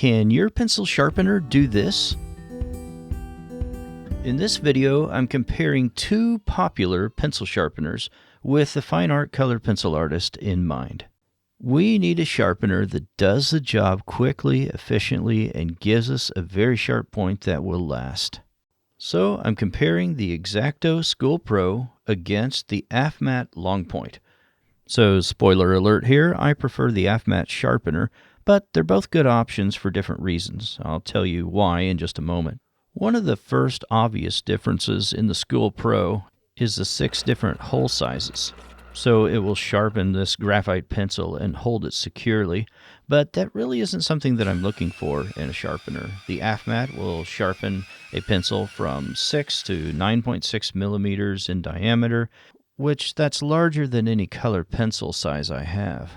Can your pencil sharpener do this? In this video, I'm comparing two popular pencil sharpeners with the fine art colored pencil artist in mind. We need a sharpener that does the job quickly, efficiently, and gives us a very sharp point that will last. So I'm comparing the X-ACTO School Pro against the Afmat long point. So spoiler alert here, I prefer the Afmat sharpener, but they're both good options for different reasons. I'll tell you why in just a moment. One of the first obvious differences in the School Pro is the 6 different hole sizes. So it will sharpen this graphite pencil and hold it securely, but that really isn't something that I'm looking for in a sharpener. The Afmat will sharpen a pencil from 6 to 9.6 millimeters in diameter, which that's larger than any colored pencil size I have.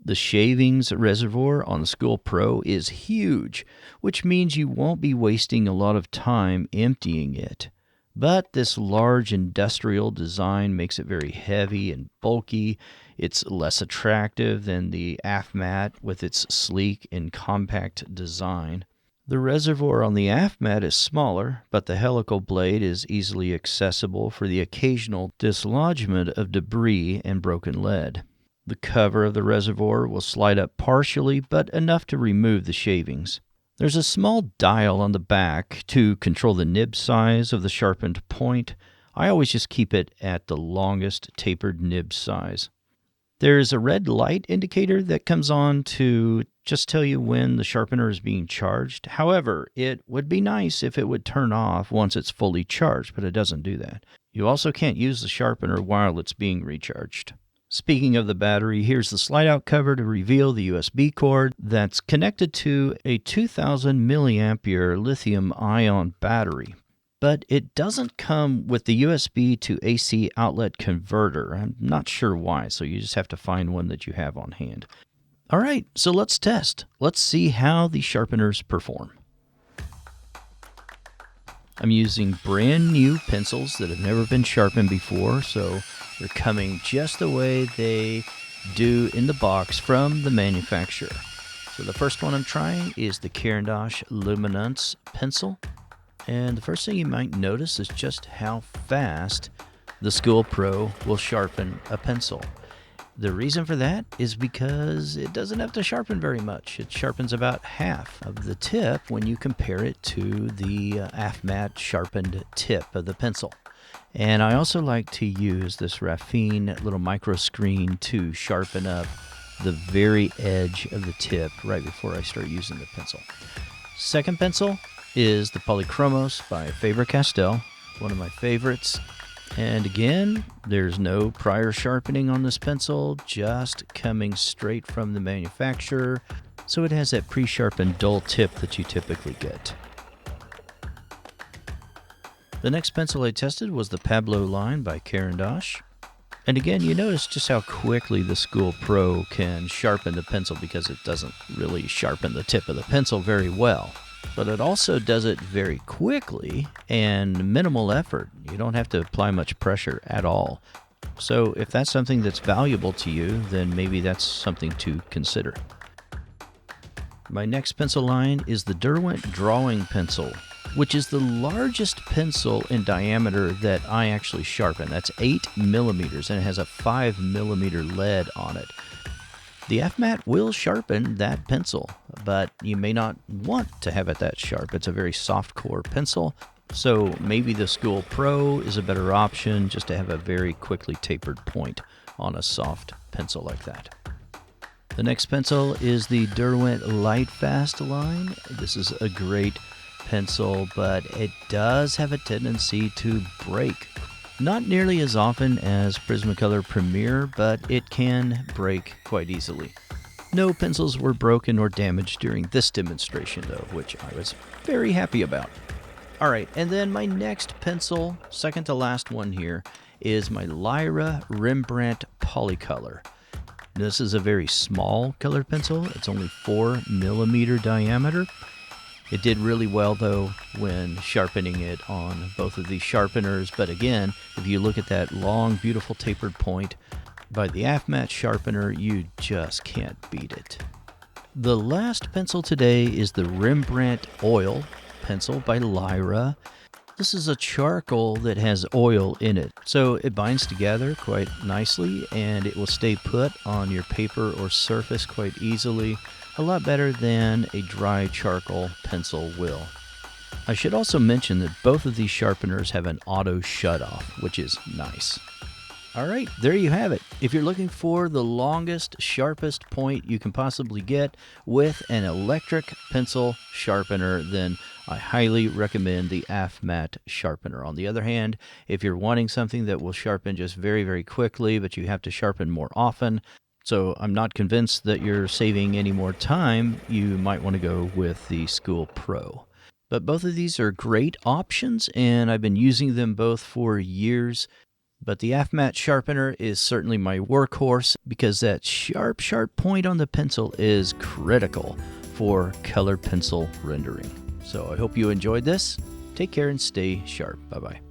The shavings reservoir on the School Pro is huge, which means you won't be wasting a lot of time emptying it. But this large industrial design makes it very heavy and bulky. It's less attractive than the Afmat with its sleek and compact design. The reservoir on the Afmat is smaller, but the helical blade is easily accessible for the occasional dislodgement of debris and broken lead. The cover of the reservoir will slide up partially, but enough to remove the shavings. There's a small dial on the back to control the nib size of the sharpened point. I always just keep it at the longest tapered nib size. There's a red light indicator that comes on to just tell you when the sharpener is being charged. However, it would be nice if it would turn off once it's fully charged, but it doesn't do that. You also can't use the sharpener while it's being recharged. Speaking of the battery, here's the slide-out cover to reveal the USB cord that's connected to a 2000 milliampere lithium-ion battery. But it doesn't come with the USB to AC outlet converter. I'm not sure why, so you just have to find one that you have on hand. All right, so let's test. Let's see how the sharpeners perform. I'm using brand new pencils that have never been sharpened before, so they're coming just the way they do in the box from the manufacturer. So the first one I'm trying is the Caran Luminance pencil. And the first thing you might notice is just how fast the School Pro will sharpen a pencil. The reason for that is because it doesn't have to sharpen very much. It sharpens about half of the tip when you compare it to the Afmat sharpened tip of the pencil. And I also like to use this Raffine little micro screen to sharpen up the very edge of the tip right before I start using the pencil. Second pencil is the Polychromos by Faber-Castell, one of my favorites. And again, there's no prior sharpening on this pencil, just coming straight from the manufacturer, so it has that pre-sharpened dull tip that you typically get. The next pencil I tested was the Pablo line by Caran. And again, you notice just how quickly the School Pro can sharpen the pencil because it doesn't really sharpen the tip of the pencil very well. But it also does it very quickly and minimal effort. You don't have to apply much pressure at all. So if that's something that's valuable to you, then maybe that's something to consider. My next pencil line is the Derwent drawing pencil, which is the largest pencil in diameter that I actually sharpen. That's 8 millimeters, and it has a 5 millimeter lead on it. The Afmat will sharpen that pencil, but you may not want to have it that sharp. It's a very soft core pencil, so maybe the School Pro is a better option just to have a very quickly tapered point on a soft pencil like that. The next pencil is the Derwent Lightfast line. This is a great pencil, but it does have a tendency to break. Not nearly as often as Prismacolor Premier, but it can break quite easily. No pencils were broken or damaged during this demonstration though, which I was very happy about. Alright, and then my next pencil, second to last one here, is my Lyra Rembrandt Polycolor. This is a very small colored pencil. It's only 4 millimeter diameter. It did really well, though, when sharpening it on both of these sharpeners. But again, if you look at that long, beautiful tapered point by the Afmat sharpener, you just can't beat it. The last pencil today is the Rembrandt Oil pencil by Lyra. This is a charcoal that has oil in it, so it binds together quite nicely and it will stay put on your paper or surface quite easily, a lot better than a dry charcoal pencil will. I should also mention that both of these sharpeners have an auto shut-off, which is nice. All right, there you have it. If you're looking for the longest, sharpest point you can possibly get with an electric pencil sharpener, then I highly recommend the Afmat sharpener. On the other hand, if you're wanting something that will sharpen just very, very quickly, but you have to sharpen more often, so I'm not convinced that you're saving any more time, you might want to go with the School Pro. But both of these are great options, and I've been using them both for years. But the Afmat sharpener is certainly my workhorse because that sharp point on the pencil is critical for color pencil rendering. So I hope you enjoyed this. Take care and stay sharp. Bye-bye.